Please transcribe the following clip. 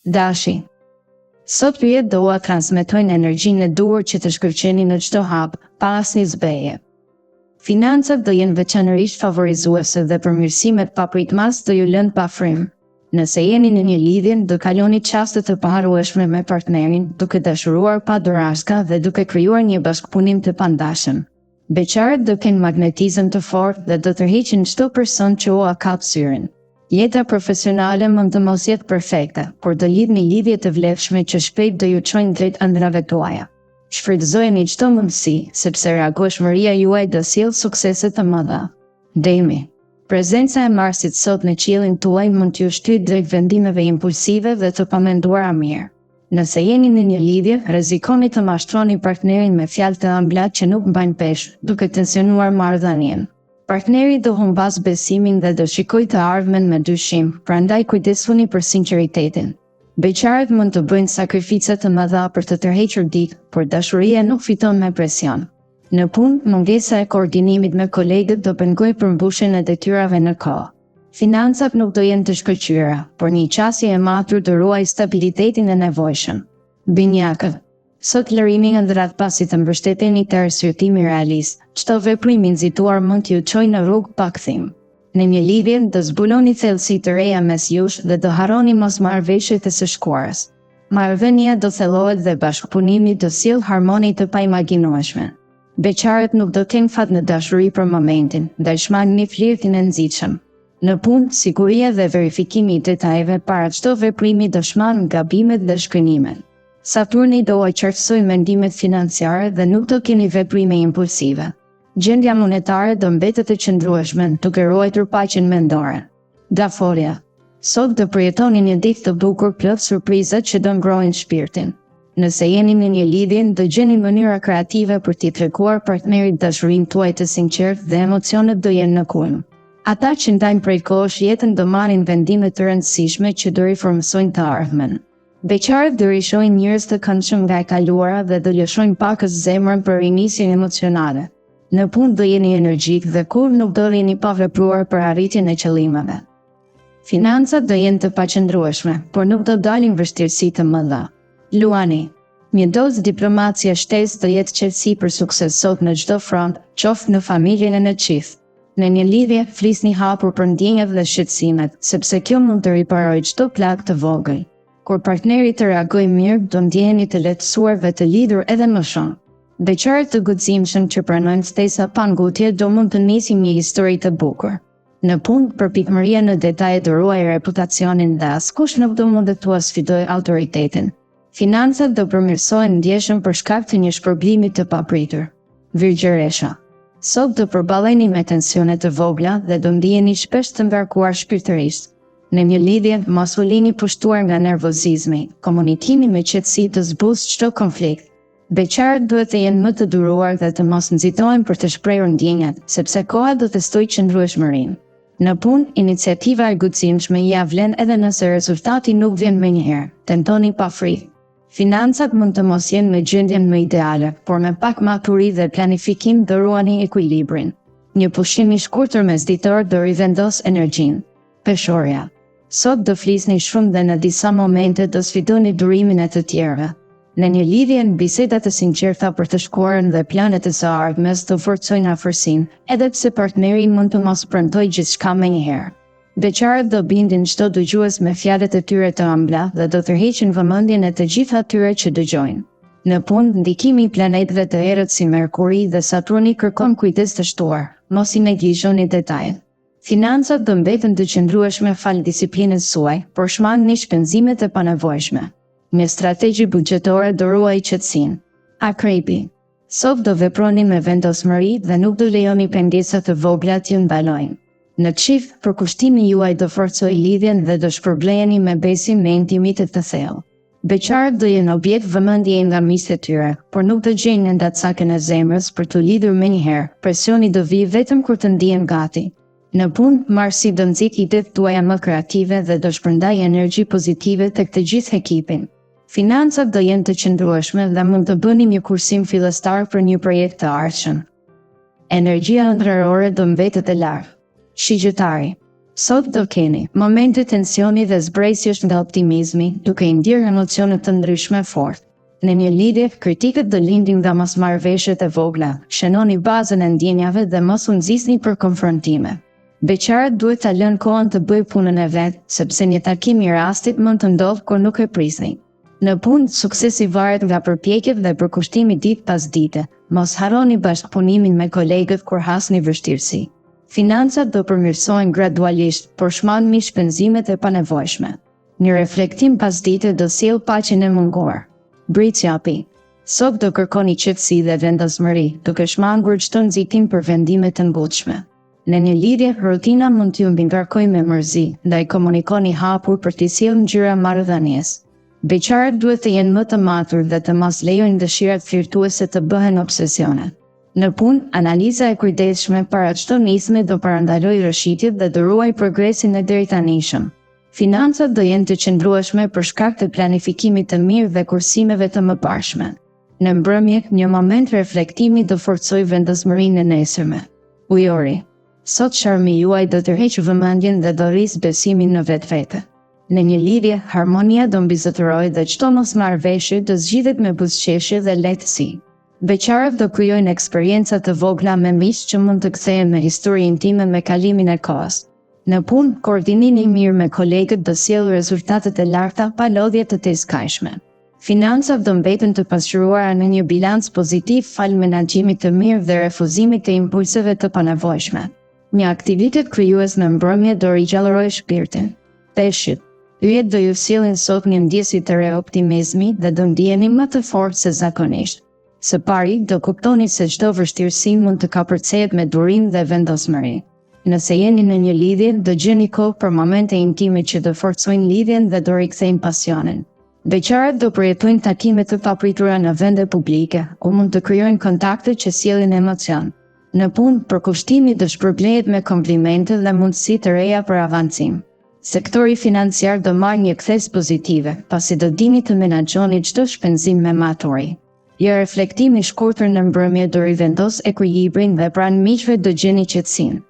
Dashi. Sot pyet do ua transmetojnë energjinë e duhur që të shkëlqeni në çdo hap, pa asnjë zbeje. Financat do jenë veçanërisht favorizuese dhe përmirësimet papritmas do ju lënë pa frymë. Nëse jeni në një lidhje, do kaloni çaste të paharrueshme me partnerin, duke dashuruar pa dorashka dhe duke krijuar një bashkëpunim të pandashëm. Beqarët do kenë magnetizëm të fortë dhe do tërheqin çdo person që ua kap syrin. Jeta profesionale mund të mos jetë perfekte, por do lidhni lidhje të vlefshme që shpejt do ju çojnë drejt ëndrave tuaja. Shfrytëzojeni çdo mundësi, sepse reagueshmëria juaj do sjellë suksese të mëdha. Demi. Prezenca e Marsit sot në qiellin tuaj mund t'ju shtyjë drejt vendimeve impulsive dhe të pamenduara mirë. Nëse jeni në një lidhje, rrezikoni të mashtroni partnerin me fjalë të ëmbla që nuk mbajnë peshë, duke tensionuar marrëdhënien. Partneri do humbas besimin dhe do shikojë të ardhmen me dyshim, prandaj kujdesuni për sinqeritetin. Beqarët mund të bëjnë sakrifica të mëdha për të tërhequr ditë, por dashuria nuk fiton me presion. Në punë, mungesa e koordinimit me kolegët do pengojë përmbushjen e detyrave në kohë. Financat nuk do jenë të shkëlqyera, por një qasje e matur do ruajë stabilitetin e nevojshëm. Binjakët. Sot lërimi nga ëndrat pasi të mbështeteni të arsyetimi realist, çdo veprim i nxituar mund t'ju çojë në rrugë pa kthim. Në një lidhje do zbuloni thellësi të reja mes jush dhe do harroni mosmarrëveshjet e së shkuarës. Marrëdhënia do thellohet dhe bashkëpunimi do sjellë harmoni të paimaginueshme. Beqarët nuk do kenë fat në dashuri për momentin, ndaj shmangni flirtin e nxitshëm. Në punë, siguria dhe verifikimi i detajeve para çdo veprimi do shmangë gabimet dhe shkënimet. Saturni do ua qartësojë mendimet financiare dhe nuk do keni veprime impulsive. Gjendja monetare do mbetet e qëndrueshme, duke ruajtur paqen mendore. Daforia. Sot do përjetoni një ditë të bukur plot surprizat që do ngrojnë shpirtin. Nëse jeni në një lidhje, do gjeni mënyra kreative për t'i treguar partnerit dashurinë tuaj të sinqertë dhe emocionet do jenë në kulm. Ata që ndajnë prej kohësh jetën do marrin vendime të rëndësishme që do riformsojnë të ardhmen. Beqarët do rishojnë njerëz të këndshëm nga e kaluara dhe do lëshojnë pakës zemrën për rinisjen emocionale. Në punë do jeni energjik dhe kur nuk do jeni pa vepruar për arritjen e qëllimeve. Financat do jenë të paqëndrueshme, por nuk do dalin vështirësi të mëdha. Luani. Një dozë diplomacie shtesë do jetë qetësi për sukses sot në çdo front, qoftë në familjen e në çift. Në një lidhje, flisni hapur për ndjenjat dhe shqetësimet, sepse kjo mund të riparojë çdo plagë të vogël. Kur partneri të reagojë mirë, do ndjeheni të lehtësuar dhe të lidhur edhe më shumë. Beqarët të guximshëm që pranojnë ftesa pa ngutje do mund të nisin një histori të bukur. Në punë, përpikmëria në detaje do ruajë reputacionin dhe askush nuk do mundet t'ua sfidojë autoritetin. Financat do përmirësohen ndjeshëm për shkak të një shpërblimi të papritur. Virgjëresha. Sot do përballeni me tensione të vogla dhe do ndiheni shpesh të ngarkuar shpirtërisht. Në një lidhje, mos u lini pushtuar nga nervozizmi, komunikimi me qetësi të zbusë çdo konflikt. Beqarët duhet të jenë më të duruar dhe të mos nxitohen për të shprehur ndjenjat, sepse koha do testojë qëndrueshmërinë. Në punë, iniciativa e guximshme ja vlen edhe nëse rezultati nuk vjen menjëherë. Tentoni pa frikë. Financat mund të mos jenë në gjendjen më ideale, por me pak maturi dhe planifikim do ruani ekuilibrin. Një pushim i shkurtër mesditor do rivendos energjinë. Peshorja. Sot do flisni shumë dhe në disa momente do sfidoni durimin e të tjerëve. Në një lidhje, bisedat e sinqerta për të shkuarën dhe planet e së ardhmes do forcojnë afërsinë, edhe pse partneri mund të mos premtojë gjithçka menjëherë. Beqarët do bindin çdo dëgjues me fjalët e tyre të ëmbla dhe do tërheqin vëmendjen e të gjithë atyre që dëgjojnë. Në punë, ndikimi i planetëve të errët si Merkuri dhe Saturni kërkon kujdes të shtuar, mos i neglizhoni detajet. Financat do mbeten të qëndrueshme fal disiplinës suaj, por shmangni shpenzimet e panevojshme. Një strategji buxhetore do ruajë qetësinë. Akrepi. Sot do veproni me vendosmëri dhe nuk do lejoni pengesa të vogla t'ju ndalojnë. Në çift, përkushtimi juaj do forcojë lidhjen dhe do shpërbleheni me besim me intimitet të thellë. Beqarët do jenë objekt vëmendje nga miqtë e tyre, por nuk do gjejnë ndatësakën e zemrës për t'u lidhur menjëherë. Presioni do vijë vetëm kur të ndihen gati. Në punë, Marsi do nxit idetë tuaja më kreative dhe do shpërndajë energji pozitive tek të gjithë ekipin. Financat do jenë të qëndrueshme dhe mund të bëni një kursim fillestar për një projekt të ardhshëm. Energjia ëndrrore do mbetet e lartë. Shigjëtari. Sot do keni momente tensioni dhe zbresjesh nga optimizmi, duke i ndjerë emocione të ndryshme fort. Në një lidhje, kritikët do lindin nga mosmarrëveshjet e vogla, shënoni bazën e ndjenjave dhe mos u nxisni për konfrontime. Beqarët duhet ta lënë kohën të bëjë punën e vet, sepse një takim i rastit mund të ndodhë kur nuk e prisni. Në punë, suksesi varet nga përpjekjet dhe përkushtimi ditë pas dite. Mos harroni bashkëpunimin me kolegët kur hasni vështirësi. Financat do përmirësohen gradualisht, por shmanni shpenzimet e panevojshme. Një reflektim pas dite do sjellë paqen e munguar. Britsjapi. Sot do kërkoni qetësi dhe vendosmëri, duke shmangur çdo nxitim për vendime të ngutshme. Në një lidhje, rutina mund t'ju mbingarkojë me mërzi, ndaj komunikoni hapur për t'i sjellë ngjyra marrëdhënies. Beqarët duhet të jenë më të matur dhe të mos lejojnë dëshirat flirtuese të bëhen obsesione. Në punë, analiza e kujdesshme para çdo nisme do parandalojë rrëshitjet dhe do ruajë progresin e deritanishëm. Financat do jenë të qëndrueshme për shkak të planifikimit të mirë dhe kursimeve të mëparshme. Në mbrëmje, një moment reflektimi do forcojë vendosmërinë e nesërme. Ujori. Sot sharmi juaj do tërheqë vëmendjen dhe do rrisë besimin në vetvete. Në një lidhje, harmonia do mbizotërojë dhe çdo mosmarrëveshje do zgjidhet me buzëqeshje dhe lehtësi. Beqarët do krijojnë eksperjenca të vogla me miq që mund të kthehen në histori intime me kalimin e kohës. Në punë, koordinimi i mirë me kolegët do sjellë rezultatet e larta pa lodhje të tezkajshme. Financat do mbeten të pasqyruara në një bilanc pozitiv fal menaxhimit të mirë dhe refuzimit të impulseve të panevojshme. Një aktivitet krijues në mbrëmje do rigjallërojë shpirtin. Peshqit. Yjet do ju sjellin sot një ndjesë të re optimizmi dhe do ndjeheni më të fortë se zakonisht. Së pari, do kuptoni se çdo vështirësi mund të kapërcehet me durim dhe vendosmëri. Nëse jeni në një lidhje, do gjeni kohë për momente intime që do forcojnë lidhjen dhe do rikthejnë pasionin. Beqarët do përjetojnë takime të papritura në vende publike, ku mund të krijojnë kontakte që sjellin emocion. Në punë, përkushtimi do shpërblehet me komplimente dhe mundësi të reja për avancim. Sektori financiar do marrë një kthes pozitive, pasi do dini të menaxhoni çdo shpenzim me maturi. Një reflektim i shkurtër në mbrëmje do rivendos ekuilibrin dhe pranë miqve do gjeni qetësinë.